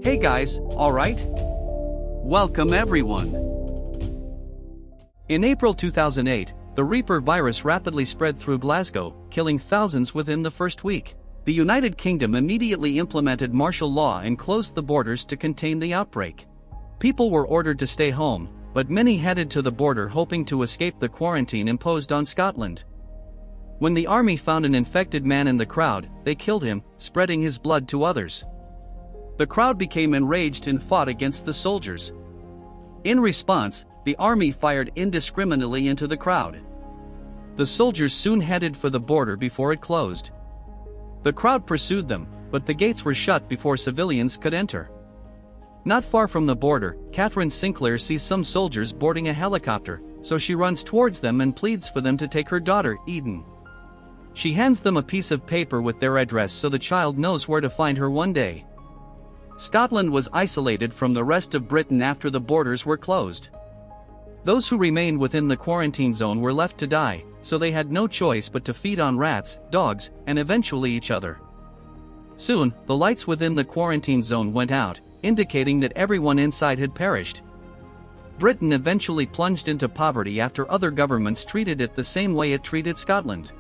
Hey guys, alright? Welcome everyone. In April 2008, the Reaper virus rapidly spread through Glasgow, killing thousands within the first week. The United Kingdom immediately implemented martial law and closed the borders to contain the outbreak. People were ordered to stay home, but many headed to the border hoping to escape the quarantine imposed on Scotland. When the army found an infected man in the crowd, they killed him, spreading his blood to others. The crowd became enraged and fought against the soldiers. In response, the army fired indiscriminately into the crowd. The soldiers soon headed for the border before it closed. The crowd pursued them, but the gates were shut before civilians could enter. Not far from the border, Catherine Sinclair sees some soldiers boarding a helicopter, so she runs towards them and pleads for them to take her daughter, Eden. She hands them a piece of paper with their address so the child knows where to find her one day. Scotland was isolated from the rest of Britain after the borders were closed. Those who remained within the quarantine zone were left to die, so they had no choice but to feed on rats, dogs, and eventually each other. Soon, the lights within the quarantine zone went out, indicating that everyone inside had perished. Britain eventually plunged into poverty after other governments treated it the same way it treated Scotland.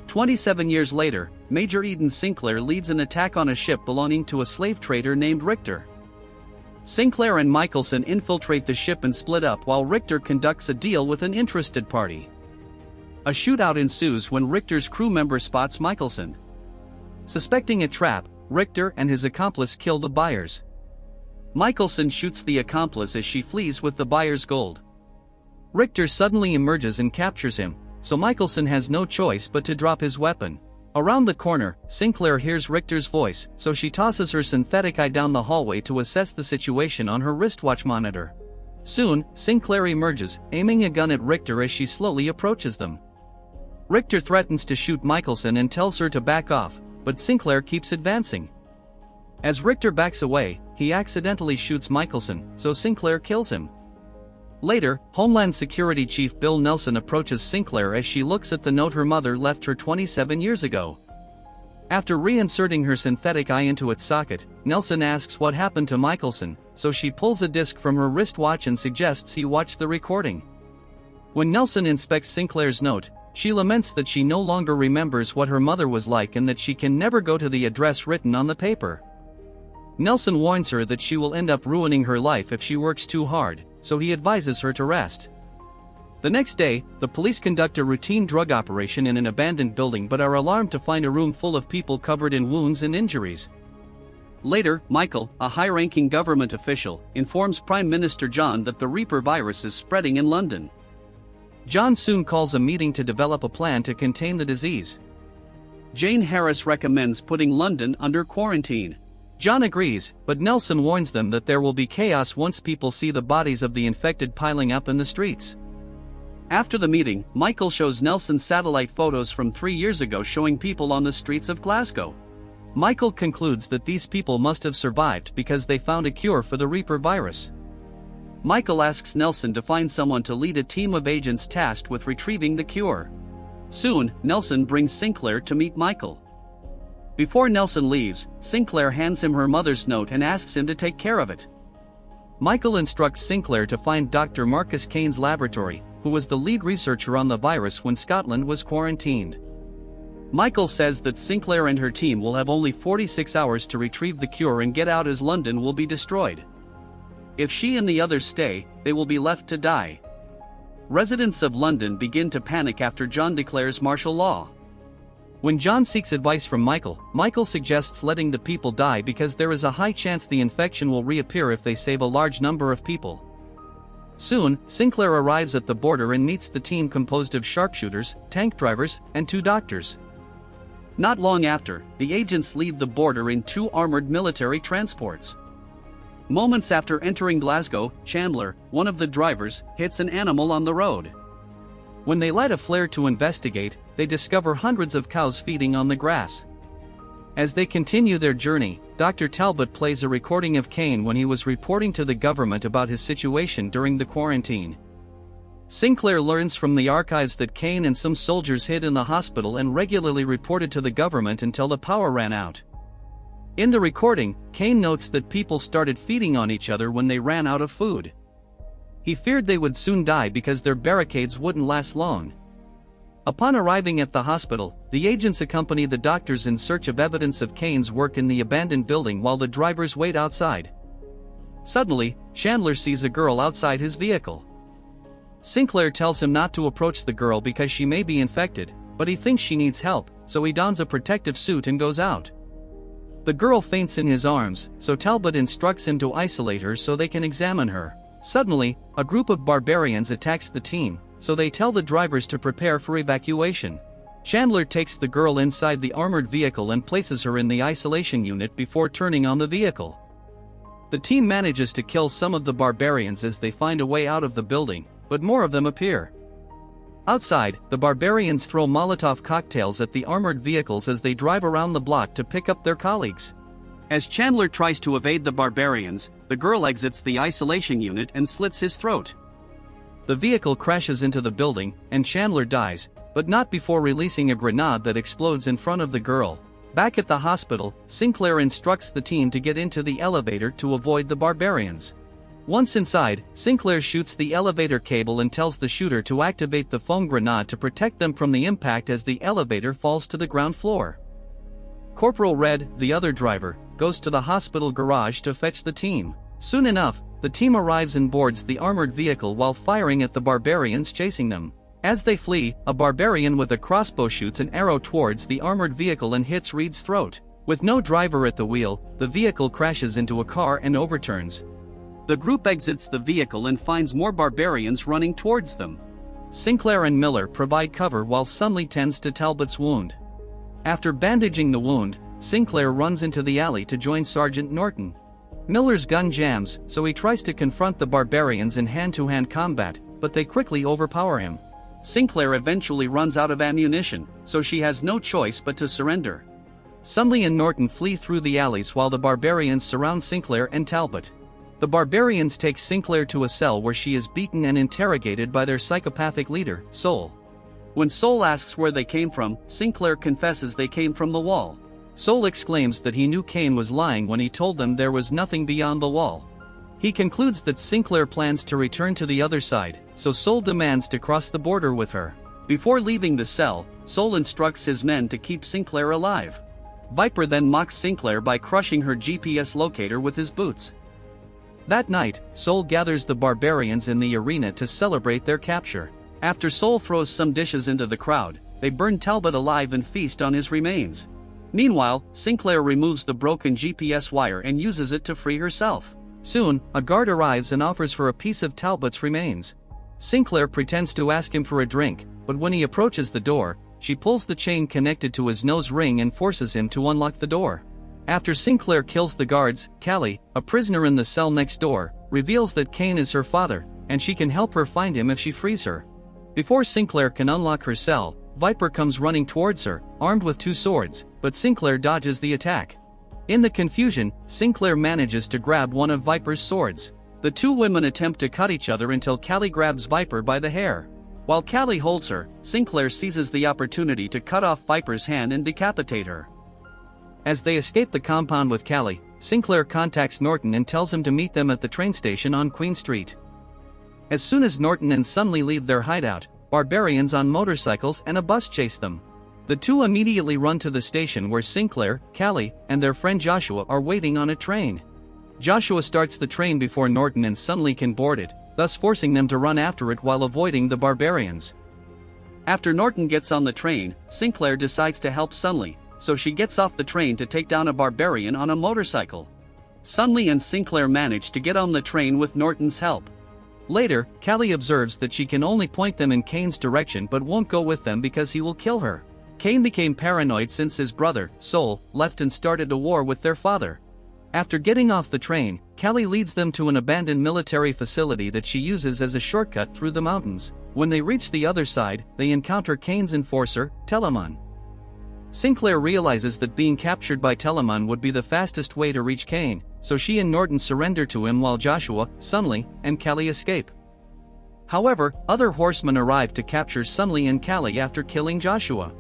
27 years later, Major Eden Sinclair leads an attack on a ship belonging to a slave trader named Richter. Sinclair and Michelson infiltrate the ship and split up while Richter conducts a deal with an interested party. A shootout ensues when Richter's crew member spots Michelson. Suspecting a trap, Richter and his accomplice kill the buyers. Michelson shoots the accomplice as she flees with the buyer's gold. Richter suddenly emerges and captures him, so Michelson has no choice but to drop his weapon. Around the corner, Sinclair hears Richter's voice, so she tosses her synthetic eye down the hallway to assess the situation on her wristwatch monitor. Soon, Sinclair emerges, aiming a gun at Richter as she slowly approaches them. Richter threatens to shoot Michelson and tells her to back off, but Sinclair keeps advancing. As Richter backs away, he accidentally shoots Michelson, so Sinclair kills him. Later, Homeland Security Chief Bill Nelson approaches Sinclair as she looks at the note her mother left her 27 years ago. After reinserting her synthetic eye into its socket, Nelson asks what happened to Michelson, so she pulls a disc from her wristwatch and suggests he watch the recording. When Nelson inspects Sinclair's note, she laments that she no longer remembers what her mother was like and that she can never go to the address written on the paper. Nelson warns her that she will end up ruining her life if she works too hard, so he advises her to rest. The next day, the police conduct a routine drug operation in an abandoned building but are alarmed to find a room full of people covered in wounds and injuries. Later, Michael, a high-ranking government official, informs Prime Minister John that the Reaper virus is spreading in London. John soon calls a meeting to develop a plan to contain the disease. Jane Harris recommends putting London under quarantine. John agrees, but Nelson warns them that there will be chaos once people see the bodies of the infected piling up in the streets. After the meeting, Michael shows Nelson satellite photos from 3 years ago showing people on the streets of Glasgow. Michael concludes that these people must have survived because they found a cure for the Reaper virus. Michael asks Nelson to find someone to lead a team of agents tasked with retrieving the cure. Soon, Nelson brings Sinclair to meet Michael. Before Nelson leaves, Sinclair hands him her mother's note and asks him to take care of it. Michael instructs Sinclair to find Dr. Marcus Kane's laboratory, who was the lead researcher on the virus when Scotland was quarantined. Michael says that Sinclair and her team will have only 46 hours to retrieve the cure and get out as London will be destroyed. If she and the others stay, they will be left to die. Residents of London begin to panic after John declares martial law. When John seeks advice from Michael, Michael suggests letting the people die because there is a high chance the infection will reappear if they save a large number of people. Soon, Sinclair arrives at the border and meets the team composed of sharpshooters, tank drivers, and 2 doctors. Not long after, the agents leave the border in 2 armored military transports. Moments after entering Glasgow, Chandler, one of the drivers, hits an animal on the road. When they light a flare to investigate, they discover hundreds of cows feeding on the grass. As they continue their journey, Dr. Talbot plays a recording of Kane when he was reporting to the government about his situation during the quarantine. Sinclair learns from the archives that Kane and some soldiers hid in the hospital and regularly reported to the government until the power ran out. In the recording, Cain notes that people started feeding on each other when they ran out of food. He feared they would soon die because their barricades wouldn't last long. Upon arriving at the hospital, the agents accompany the doctors in search of evidence of Cain's work in the abandoned building while the drivers wait outside. Suddenly, Chandler sees a girl outside his vehicle. Sinclair tells him not to approach the girl because she may be infected, but he thinks she needs help, so he dons a protective suit and goes out. The girl faints in his arms, so Talbot instructs him to isolate her so they can examine her. Suddenly, a group of barbarians attacks the team, so they tell the drivers to prepare for evacuation. Chandler takes the girl inside the armored vehicle and places her in the isolation unit before turning on the vehicle. The team manages to kill some of the barbarians as they find a way out of the building, but more of them appear. Outside, the barbarians throw Molotov cocktails at the armored vehicles as they drive around the block to pick up their colleagues. As Chandler tries to evade the barbarians, the girl exits the isolation unit and slits his throat. The vehicle crashes into the building, and Chandler dies, but not before releasing a grenade that explodes in front of the girl. Back at the hospital, Sinclair instructs the team to get into the elevator to avoid the barbarians. Once inside, Sinclair shoots the elevator cable and tells the shooter to activate the foam grenade to protect them from the impact as the elevator falls to the ground floor. Corporal Red, the other driver, goes to the hospital garage to fetch the team. Soon enough, the team arrives and boards the armored vehicle while firing at the barbarians chasing them. As they flee, a barbarian with a crossbow shoots an arrow towards the armored vehicle and hits Reed's throat. With no driver at the wheel, the vehicle crashes into a car and overturns. The group exits the vehicle and finds more barbarians running towards them. Sinclair and Miller provide cover while Sunley tends to Talbot's wound. After bandaging the wound, Sinclair runs into the alley to join Sergeant Norton. Miller's gun jams, so he tries to confront the barbarians in hand-to-hand combat, but they quickly overpower him. Sinclair eventually runs out of ammunition, so she has no choice but to surrender. Sunley and Norton flee through the alleys while the barbarians surround Sinclair and Talbot. The barbarians take Sinclair to a cell where she is beaten and interrogated by their psychopathic leader, Soul. When Soul asks where they came from, Sinclair confesses they came from the wall. Soul exclaims that he knew Cain was lying when he told them there was nothing beyond the wall. He concludes that Sinclair plans to return to the other side, so Soul demands to cross the border with her. Before leaving the cell, Soul instructs his men to keep Sinclair alive. Viper then mocks Sinclair by crushing her GPS locator with his boots. That night, Soul gathers the barbarians in the arena to celebrate their capture. After Soul throws some dishes into the crowd, they burn Talbot alive and feast on his remains. Meanwhile, Sinclair removes the broken GPS wire and uses it to free herself. Soon, a guard arrives and offers her a piece of Talbot's remains. Sinclair pretends to ask him for a drink, but when he approaches the door, she pulls the chain connected to his nose ring and forces him to unlock the door. After Sinclair kills the guards, Callie, a prisoner in the cell next door, reveals that Cain is her father, and she can help her find him if she frees her. Before Sinclair can unlock her cell, Viper comes running towards her, armed with 2 swords, but Sinclair dodges the attack. In the confusion, Sinclair manages to grab one of Viper's swords. The 2 women attempt to cut each other until Callie grabs Viper by the hair. While Callie holds her, Sinclair seizes the opportunity to cut off Viper's hand and decapitate her. As they escape the compound with Callie, Sinclair contacts Norton and tells him to meet them at the train station on Queen Street. As soon as Norton and Sunley leave their hideout, barbarians on motorcycles and a bus chase them. The 2 immediately run to the station where Sinclair, Callie, and their friend Joshua are waiting on a train. Joshua starts the train before Norton and Sunley can board it, thus forcing them to run after it while avoiding the barbarians. After Norton gets on the train, Sinclair decides to help Sunley, so she gets off the train to take down a barbarian on a motorcycle. Sunley and Sinclair manage to get on the train with Norton's help. Later, Callie observes that she can only point them in Cain's direction but won't go with them because he will kill her. Cain became paranoid since his brother, Soul, left and started a war with their father. After getting off the train, Callie leads them to an abandoned military facility that she uses as a shortcut through the mountains. When they reach the other side, they encounter Cain's enforcer, Telamon. Sinclair realizes that being captured by Telamon would be the fastest way to reach Cain, so she and Norton surrender to him while Joshua, Sunley, and Callie escape. However, other horsemen arrive to capture Sunley and Callie after killing Joshua.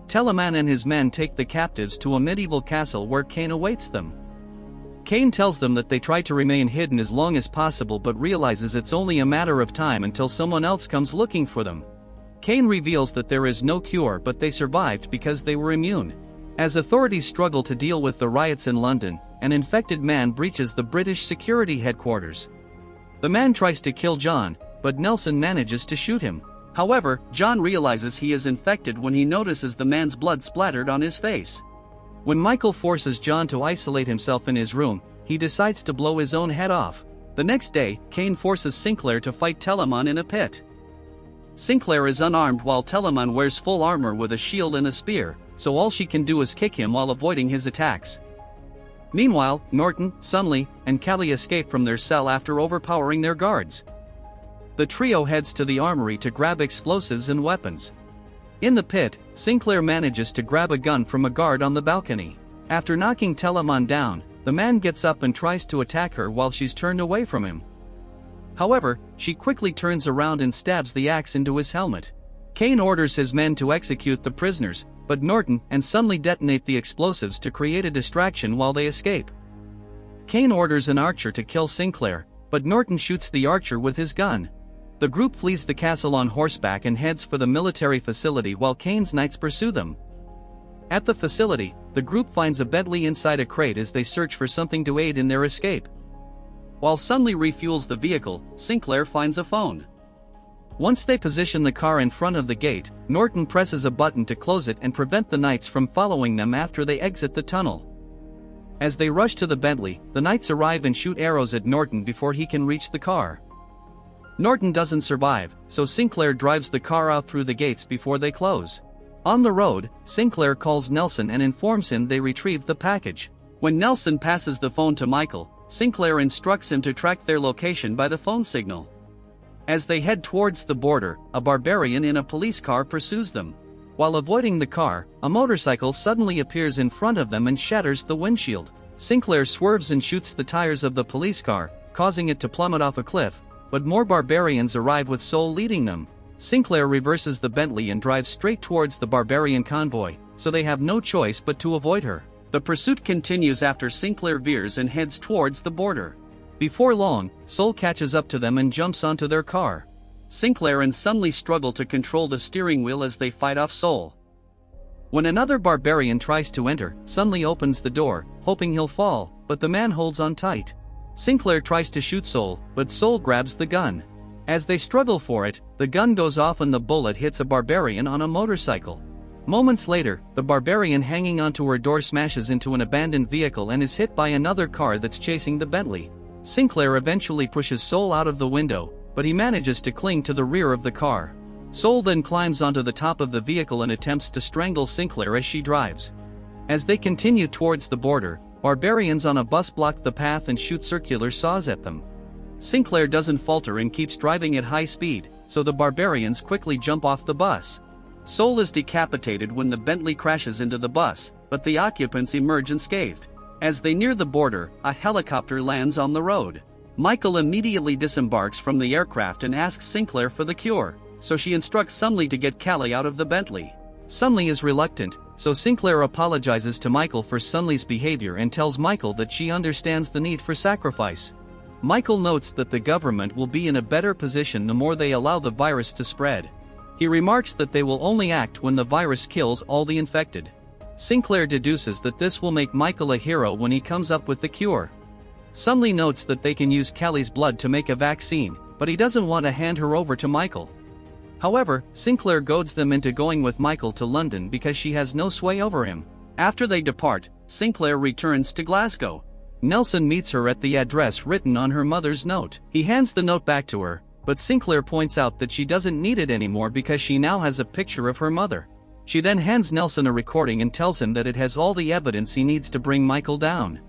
Telemann and his men take the captives to a medieval castle where Cain awaits them. Cain tells them that they try to remain hidden as long as possible but realizes it's only a matter of time until someone else comes looking for them. Cain reveals that there is no cure but they survived because they were immune. As authorities struggle to deal with the riots in London, an infected man breaches the British security headquarters. The man tries to kill John, but Nelson manages to shoot him. However, John realizes he is infected when he notices the man's blood splattered on his face. When Michael forces John to isolate himself in his room, he decides to blow his own head off. The next day, Cain forces Sinclair to fight Telemann in a pit. Sinclair is unarmed while Telemann wears full armor with a shield and a spear, so all she can do is kick him while avoiding his attacks. Meanwhile, Norton, Sunley, and Callie escape from their cell after overpowering their guards. The trio heads to the armory to grab explosives and weapons. In the pit, Sinclair manages to grab a gun from a guard on the balcony. After knocking Telemann down, the man gets up and tries to attack her while she's turned away from him. However, she quickly turns around and stabs the axe into his helmet. Cain orders his men to execute the prisoners, but Norton and Sunley detonate the explosives to create a distraction while they escape. Cain orders an archer to kill Sinclair, but Norton shoots the archer with his gun. The group flees the castle on horseback and heads for the military facility while Cain's knights pursue them. At the facility, the group finds a Bentley inside a crate as they search for something to aid in their escape. While Sunley refuels the vehicle, Sinclair finds a phone. Once they position the car in front of the gate, Norton presses a button to close it and prevent the knights from following them after they exit the tunnel. As they rush to the Bentley, the knights arrive and shoot arrows at Norton before he can reach the car. Norton doesn't survive, so Sinclair drives the car out through the gates before they close. On the road, Sinclair calls Nelson and informs him they retrieved the package. When Nelson passes the phone to Michael, Sinclair instructs him to track their location by the phone signal. As they head towards the border, a barbarian in a police car pursues them. While avoiding the car, a motorcycle suddenly appears in front of them and shatters the windshield. Sinclair swerves and shoots the tires of the police car, causing it to plummet off a cliff, but more barbarians arrive with Soul leading them. Sinclair reverses the Bentley and drives straight towards the barbarian convoy, so they have no choice but to avoid her. The pursuit continues after Sinclair veers and heads towards the border. Before long, Soul catches up to them and jumps onto their car. Sinclair and Sunley struggle to control the steering wheel as they fight off Soul. When another barbarian tries to enter, Sunley opens the door, hoping he'll fall, but the man holds on tight. Sinclair tries to shoot Soul, but Soul grabs the gun. As they struggle for it, the gun goes off and the bullet hits a barbarian on a motorcycle. Moments later, the barbarian hanging onto her door smashes into an abandoned vehicle and is hit by another car that's chasing the Bentley. Sinclair eventually pushes Soul out of the window, but he manages to cling to the rear of the car. Soul then climbs onto the top of the vehicle and attempts to strangle Sinclair as she drives. As they continue towards the border, barbarians on a bus block the path and shoot circular saws at them. Sinclair doesn't falter and keeps driving at high speed, so the barbarians quickly jump off the bus. Soul is decapitated when the Bentley crashes into the bus, but the occupants emerge unscathed. As they near the border, a helicopter lands on the road. Michael immediately disembarks from the aircraft and asks Sinclair for the cure, so she instructs Sunley to get Callie out of the Bentley. Sunley is reluctant, so Sinclair apologizes to Michael for Sunley's behavior and tells Michael that she understands the need for sacrifice. Michael notes that the government will be in a better position the more they allow the virus to spread. He remarks that they will only act when the virus kills all the infected. Sinclair deduces that this will make Michael a hero when he comes up with the cure. Sunley notes that they can use Callie's blood to make a vaccine, but he doesn't want to hand her over to Michael. However, Sinclair goads them into going with Michael to London because she has no sway over him. After they depart, Sinclair returns to Glasgow. Nelson meets her at the address written on her mother's note. He hands the note back to her, but Sinclair points out that she doesn't need it anymore because she now has a picture of her mother. She then hands Nelson a recording and tells him that it has all the evidence he needs to bring Michael down.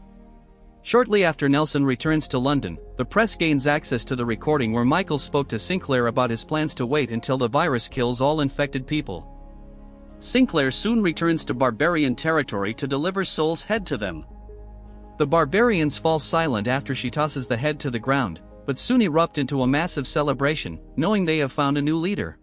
Shortly after Nelson returns to London, the press gains access to the recording where Michael spoke to Sinclair about his plans to wait until the virus kills all infected people. Sinclair soon returns to barbarian territory to deliver Soul's head to them. The barbarians fall silent after she tosses the head to the ground, but soon erupt into a massive celebration, knowing they have found a new leader.